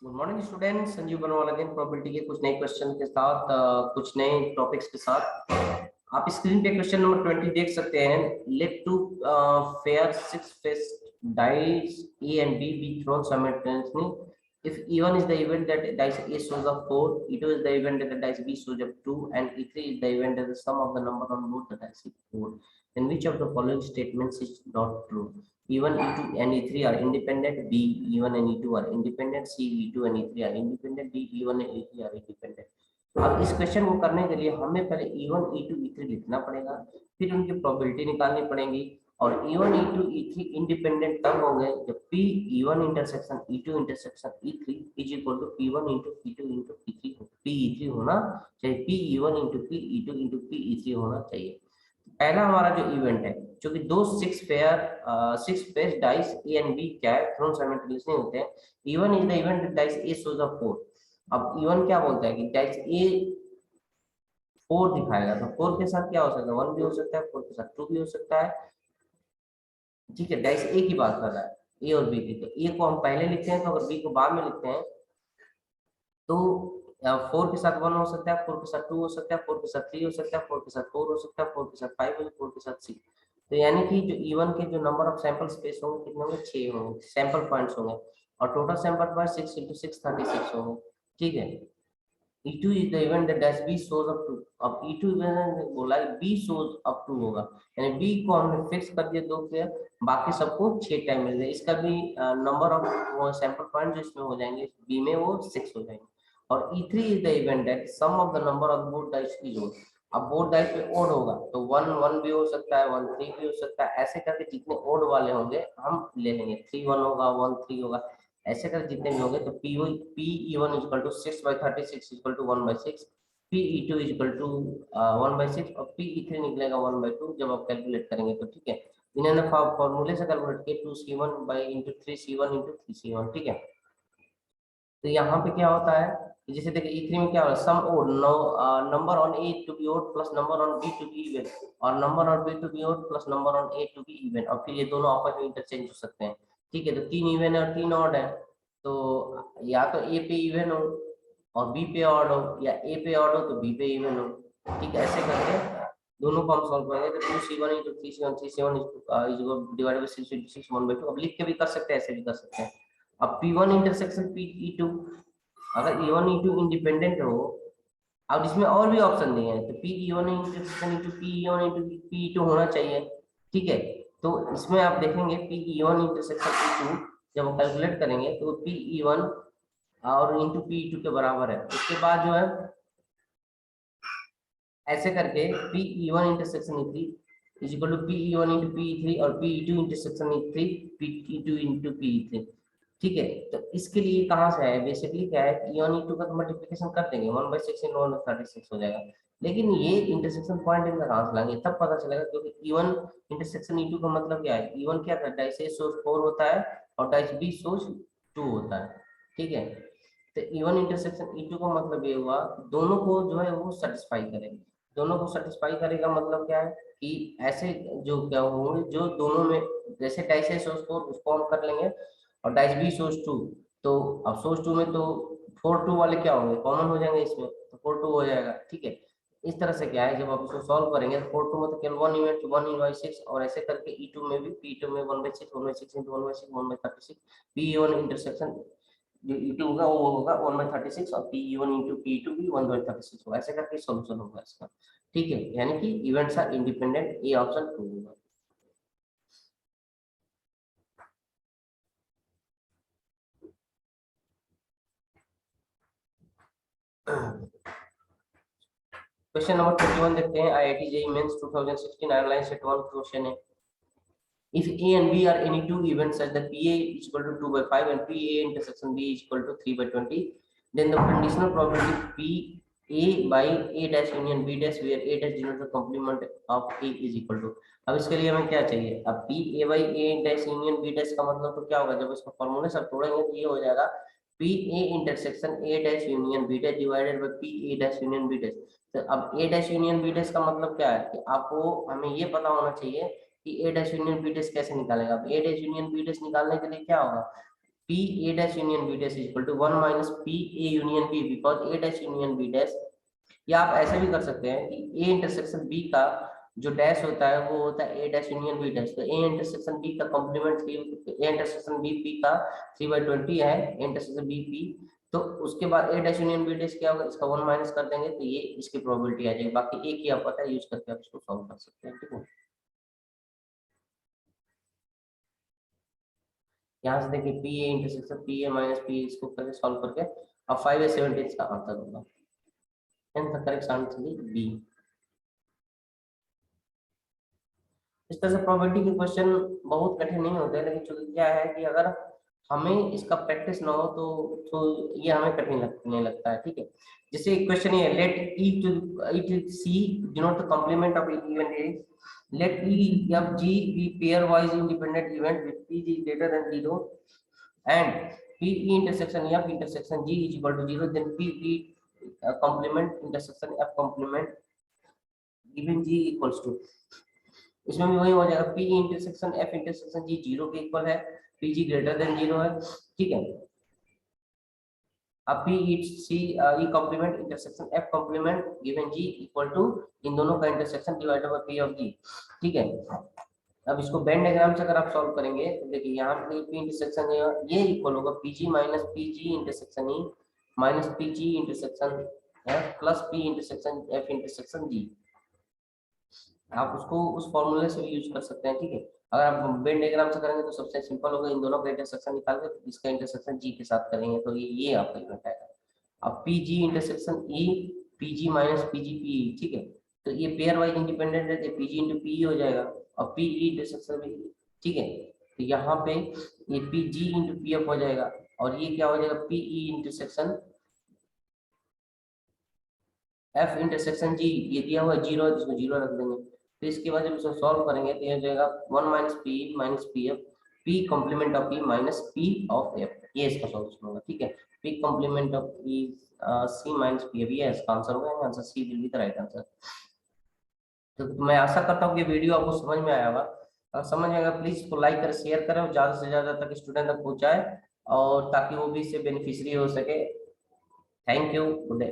Good morning student, Sanjeev बनवाल again probability के कुछ नए क्वेश्चन के साथ कुछ नए टॉपिक्स के साथ। आप स्क्रीन पे क्वेश्चन नंबर 20 देख सकते हैं। Let two fair six faced dice A and B be thrown simultaneously if E1 is the event that dice A shows up 4, E2 is the event that the dice B shows up 2, and E3 is the event that the sum of the number on both the dice is 4. Then which of the following statements is not true? E1, E2 and E3 are independent. B, E1 and E2 are independent. C, E2 and E3 are independent. D, E1 and E3 are independent. अब इस question को करने के लिए हमें पहले E1, E2, E3 लिखना पड़ेगा, फिर उनकी प्रोबेबिलिटी निकालनी पड़ेगी। और E1, E2, E3 इंडिपेंडेंट तब होंगे जब P E1 intersection E2 intersection E3 is equal to P1 into P2 into P3 हो। P E3 होना चाहिए, P E1 into P E2 into P E3 होना चाहिए। पहला हमारा जो इवेंट है, जो कि दो six face dice A and B क्या है, थ्रोन साइमल्टेनियसली होते हैं। E1 is the event dice A shows a 4। अब E1 क्या बोलता है कि डाइस ए 4 दिखाएगा, तो 4 के साथ क्या हो सकता है, 1 भी हो सकता है, 4 के साथ 2 भी हो सकता है। ठीक है, डाइस ए की बात कर रहा है, ए और बी की। तो ए को हम पहले लिखते हैं, तो अगर बी को बाद में लिखते हैं तो 4 के साथ 1 हो सकता है, 4 के साथ 2 हो सकता है, 4 के साथ 3 हो सकता है, 4 के साथ 4 हो सकता है, 4 के साथ 5 हो, 4 के साथ 6। तो यानी कि जो E1 के जो नंबर ऑफ सैंपल स्पेस होंगे कितने होंगे, 6 होंगे सैंपल पॉइंट्स होंगे, और टोटल सैंपल पॉइंट 6 × 6 36 होंगे। ठीक है। E2 is the event that dash B shows up to। अब E2 इवेंट बोला है B shows up to होगा, यानी B को हमने फिक्स कर दिया 2 पे, बाकी सबको 6 टाइम मिल जाए। इसका भी नंबर ऑफ वो सैंपल पॉइंट जो इसमें हो जाएंगे B में वो 6 हो जाएंगे। और E3 is the event that sum of the number of both dice is odd। अब बोथ डाइस पे ओड होगा तो 1 1 भी हो सकता है, 1 3 भी हो सकता है, ऐसे करके जितने ओड वाले होंगे हम ले लेंगे। 3 1 होगा, 1 3 होगा, ऐसे कर जितने भी होंगे। तो P E1 equal to 6/36 equal to 1/6, P E2 equal to 1/6 और P E3 निकलेगा 1/2 जब आप कैलकुलेट करेंगे तो। ठीक है, इन्होंने फॉर्मूले से कैलकुलेट किया 2C1 into 3C1 into 3C1। ठीक है, तो यहाँ पे क्या होता है कि जैसे देखिए E3 में क्या हो रहा है, sum odd number on A to B odd plus number on B to B even, और number on B to B odd plus number on A to B even, और फिर ये दोनों आपस में इंटरचेंज हो सकते हैं। ठीक है, तो 3 इवन है और 3 ऑड है, तो या तो ए पे इवन हो और बी पे ऑड हो, या ए पे ऑड हो तो बी पे इवन हो। ठीक है, ऐसे करके दोनों को हम सॉल्व करेंगे। तो 2C1 into 3C1 3C1 divided by 6 into 6 1/2। अब लिख के भी कर सकते हैं, ऐसे भी कर सकते हैं। अब P1 इंटरसेक्शन P2, अगर E1 E2 इंडिपेंडेंट हो, अब इसमें और भी ऑप्शन दिए हैं, तो P1 intersection into P1 into P2 होना चाहिए। ठीक है, तो इसमें आप देखेंगे P1 इंटरसेक्शन P2 जब हम कैलकुलेट करेंगे तो P1 और इंटू P2 के बराबर है। उसके बाद जो है ऐसे करके P1 intersection E3 is equal to P1 into P3 और P2 intersection E3 P2 into P3। ठीक है, तो इसके लिए कहाँ से है, बेसिकली क्या है, E1 E2 का तो मल्टीप्लिकेशन कर देंगे, 1/6 इन 1/36 हो जाएगा। लेकिन ये इंटरसेक्शन पॉइंट इनका कहाँ से लाएंगे, तब पता चलेगा, क्योंकि E1 इंटरसेक्शन E2 का मतलब क्या है, E1 क्या करता है, डाइस A सोर्स 4 होता है और डाइस B सोर्स 2 होता है। ठीक है, तो E1 इंटरसेक्शन E2 का मतलब ये हुआ दोनों को जो है वो सेटिस्फाई करेगा। दोनों को सेटिस्फाई करेगा मतलब क्या है कि ऐसे जो क्या होंगे, जो दोनों में जैसे डाइस A सोर्स 4 उसको हम कर लेंगे और डाइस बी सोर्स 2, तो अब सोर्स 2 में तो 4 2 वाले क्या होंगे, कॉमन हो जाएंगे इसमें, तो 4 2 हो जाएगा। ठीक है, इस तरह से क्या है, जब आप इसको सॉल्व करेंगे तो 4 2 में तो केवल 1 इवेंट 1/6, और ऐसे करके E2 में भी P2 में 1/6 1/6 इंटू 1/6 1/36, P1 इंटरसेक्शन जो E2 होगा वो होगा 1/36 और P1 इंटू P2 भी 1/36 होगा। ऐसे करके सॉल्यूशन होगा इसका। ठीक है, यानी कि events are independent, A option true होगा। क्वेश्चन नंबर 21 देखते हैं। IIT JEE Mains 2016 online set 1 question है। If A and B are any two events such that PA is equal to 2/5 and PA intersection B is equal to 3/20, then the conditional probability PA by A dash union B dash where A dash denotes the complement of A is equal to। अब इसके लिए हमें क्या चाहिए, अब PA by A dash union B dash का मतलब तो क्या होगा, जब इसका फॉर्मूले सब तोड़ेंगे तो ये हो जाएगा PA intersection A dash union B dash divided by PA dash union B dash। तो अब A dash union B dash का मतलब क्या है कि आपको हमें ये पता होना चाहिए कि A dash union B dash कैसे निकालेगा। अब A dash union B dash निकालने के लिए क्या होगा, P A dash union B dash is equal to 1 minus P A union B because A dash union B dash। या आप ऐसे भी कर सकते हैं कि A इंटरसेक्शन B का जो डैश होता है वो होता है A dash union B dash. तो A इंटरसेक्शन B का complement A intersection B P का 3/20 है A इंटरसेक्शन B P। तो उसके बाद A dash union B dash क्या होगा, इसका 1 माइनस कर देंगे तो ये इसकी प्रोबेबिलिटी आ जाएगी। बाकी एक ही आप पता है यूज करके आप इसको सॉल्व कर सकते हैं। ठीक है, यहाँ से देखिए P A intersection P A minus P, इसको करके सॉल्व करके अब 5/17 इसका आंसर होगा। Correct answer B. इस तरह से प्रोबेबिलिटी के क्वेश्चन बहुत कठिन नहीं होते, लेकिन चूंकि क्या है कि अगर हमें इसका प्रैक्टिस ना हो तो ये हमें कठिन लगने लगता है। ठीक है, जैसे एक क्वेश्चन ये let E to C denote the complement of even A, let E of G be pairwise independent event with P G greater than 0 and P E intersection F intersection G is equal to 0, then P P complement intersection F complement given G equals to। इसमें भी वही हो जाएगा, P intersection F intersection G 0 के equal है, P G greater than 0 है। ठीक है, अब P E C E complement intersection F complement given G equal to इन दोनों का intersection divided by P of G। ठीक है, अब इसको वेन डायग्राम से अगर आप सॉल्व करेंगे तो देखिए यहाँ पे P इंटरसेक्शन ये इक्वल होगा PG minus PG intersection E minus PG intersection F plus P intersection F intersection G। आप उसको उस फॉर्मूले से भी यूज कर सकते हैं। ठीक है, अगर आप वेन डायग्राम से करेंगे तो सबसे सिंपल होगा, इन दोनों का इंटरसेक्शन निकाल के इसका इंटरसेक्शन जी के साथ करेंगे तो ये आपका इवेंट आएगा। अब P G intersection E P G minus P G P E. ठीक है, तो ये पेयर वाइज इंडिपेंडेंट है तो पी जी इंटू पी हो जाएगा और पी ई इंटरसेक्शन भी। ठीक है, तो यहाँ पे ये P G into P F हो जाएगा और ये क्या हो जाएगा P E intersection F intersection G. ये दिया हुआ 0 है, जिसको 0 रख देंगे। तो इसके बाद जब इसको सॉल्व करेंगे तो ये हो जाएगा 1 minus P F P complement of P minus P of F, ये इसका सॉल्यूशन होगा। ठीक है, P complement of P C minus P F, ये इसका आंसर होगा। Answer C will be the right answer. तो मैं आशा करता हूँ कि वीडियो आपको समझ में आया होगा। अगर समझ में आएगा प्लीज इसको लाइक करें, शेयर करें और ज्यादा से ज्यादा तक स्टूडेंट तक पहुंचाए और ताकि वो भी इससे बेनिफिशियरी हो सके। Thank you, good day.